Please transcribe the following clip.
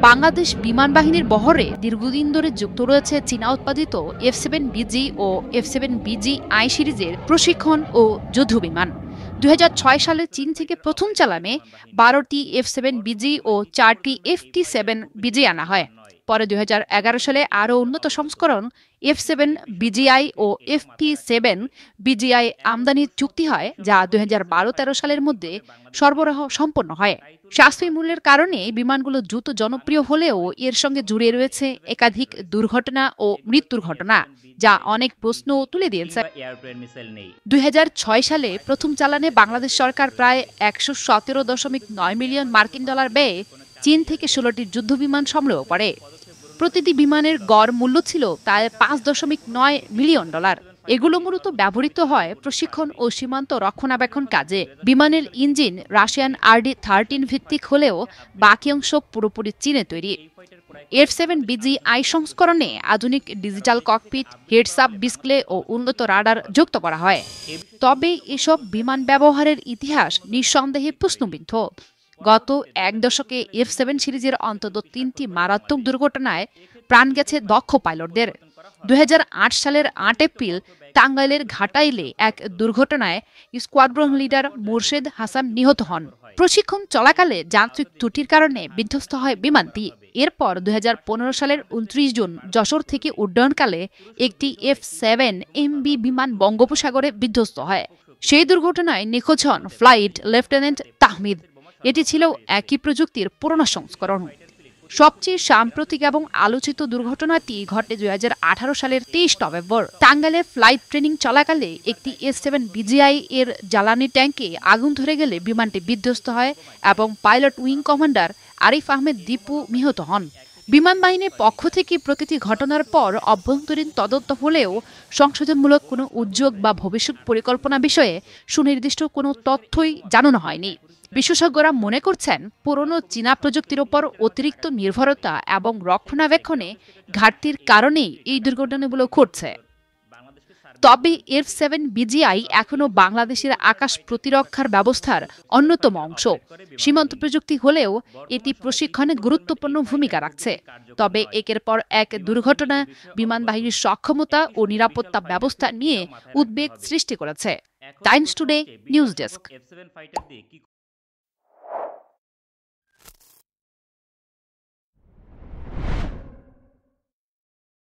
বাংলাদেশ বিমান বাহিনীর বহরে দীর্ঘদিন ধরে যুক্ত রয়েছে চীনা উৎপাদিত F-7BG ও F-7BG-I সিরিজের প্রশিক্ষণ ও যুদ্ধবিমান। ২০০৬ সালে চীন থেকে প্রথম চালানে ১২টি F-7BG ও ৪টি FT-7BG আনা হয়। পরে ২০১১ সালে আরও উন্নত সংস্করণ F-7BG-I ও FT-7BG-I আমদানির চুক্তি হয়, যা ২০১২-১৩ সালের মধ্যে সরবরাহ সম্পন্ন হয়। সাশ্রয়ী মূল্যের কারণে বিমানগুলো দ্রুত জনপ্রিয় হলেও এর সঙ্গে জুড়ে রয়েছে একাধিক দুর্ঘটনা ও মৃত্যুর ঘটনা, যা অনেক প্রশ্ন তুলে দিয়েছে। ২০০৬ সালে প্রথম চালানে বাংলাদেশ সরকার প্রায় ১১৭.৯ মিলিয়ন মার্কিন ডলার ব্যয়ে চীন থেকে ১৬টি যুদ্ধবিমান সংগ্রহ করে। প্রতিটি বিমানের গড় মূল্য ছিল প্রায় ৫.৯ মিলিয়ন ডলার। এগুলো মূলত ব্যবহৃত হয় প্রশিক্ষণ ও সীমান্ত রক্ষণাবেক্ষণ কাজে। বিমানের ইঞ্জিন রাশিয়ান RD-13 ভিত্তিক হলেও বাকি অংশ পুরোপুরি চীনে তৈরি। F-7BG-I সংস্করণে আধুনিক digital cockpit, heads up display ও উন্নত রাডার যুক্ত করা হয়। তবে এসব বিমান ব্যবহারের ইতিহাস নিঃসন্দেহে প্রশ্নবিদ্ধ। গত এক দশকে F-7 সিরিজের অন্তত ৩টি মারাত্মক দুর্ঘটনায় প্রাণ গেছে দক্ষ পাইলটদের। ২০০৮ সালের ৮ এপ্রিল টাঙ্গাইলের ঘাটাইলে এক দুর্ঘটনায় স্কোয়াড্রন লিডার মোরশেদ হাসান নিহত হন। প্রশিক্ষণ চলাকালে যান্ত্রিক ত্রুটির কারণে বিধ্বস্ত হয় বিমানটি। এরপর ২০১৫ সালের ২৯ জুন যশোর থেকে উড্ডয়নকালে একটি F-7MB বিমান বঙ্গোপসাগরে বিধ্বস্ত হয়। সেই দুর্ঘটনায় নিখোঁজ হন ফ্লাইট লেফটেন্যান্ট তাহমিদ। এটি ছিল একই প্রযুক্তির পুরনো সংস্করণ। সবচেয়ে সাম্প্রতিক এবং আলোচিত দুর্ঘটনাটি ঘটে ২০১৮ সালের ২৩ নভেম্বর। টাঙ্গাইলে ফ্লাইট ট্রেনিং চলাকালে একটি F-7BG-I এর জ্বালানি ট্যাঙ্কে আগুন ধরে গেলে বিমানটি বিধ্বস্ত হয় এবং pilot wing commander Arif Ahmed Dipu নিহত হন। বিমান বাহিনীর পক্ষ থেকে প্রতিটি ঘটনার পর অভ্যন্তরীণ তদন্ত হলেও সংশোধনমূলক কোনো উদ্যোগ বা ভবিষ্যৎ পরিকল্পনা বিষয়ে সুনির্দিষ্ট কোনো তথ্যই জানানো হয়নি। বিশেষজ্ঞরা মনে করছেন, পুরনো চীনা প্রযুক্তির ওপর অতিরিক্ত নির্ভরতা এবং রক্ষণাবেক্ষণে ঘাটতির কারণেই এই দুর্ঘটনাগুলো ঘটছে। তবে F-7BG-I এখনও বাংলাদেশের আকাশ প্রতিরক্ষার ব্যবস্থার অন্যতম অংশ। সীমান্ত প্রযুক্তি হলেও এটি প্রশিক্ষণে গুরুত্বপূর্ণ ভূমিকা রাখছে। তবে একের পর এক দুর্ঘটনা বিমান বাহিনীর সক্ষমতা ও নিরাপত্তা ব্যবস্থা নিয়ে উদ্বেগ সৃষ্টি করেছে। Times today news desk.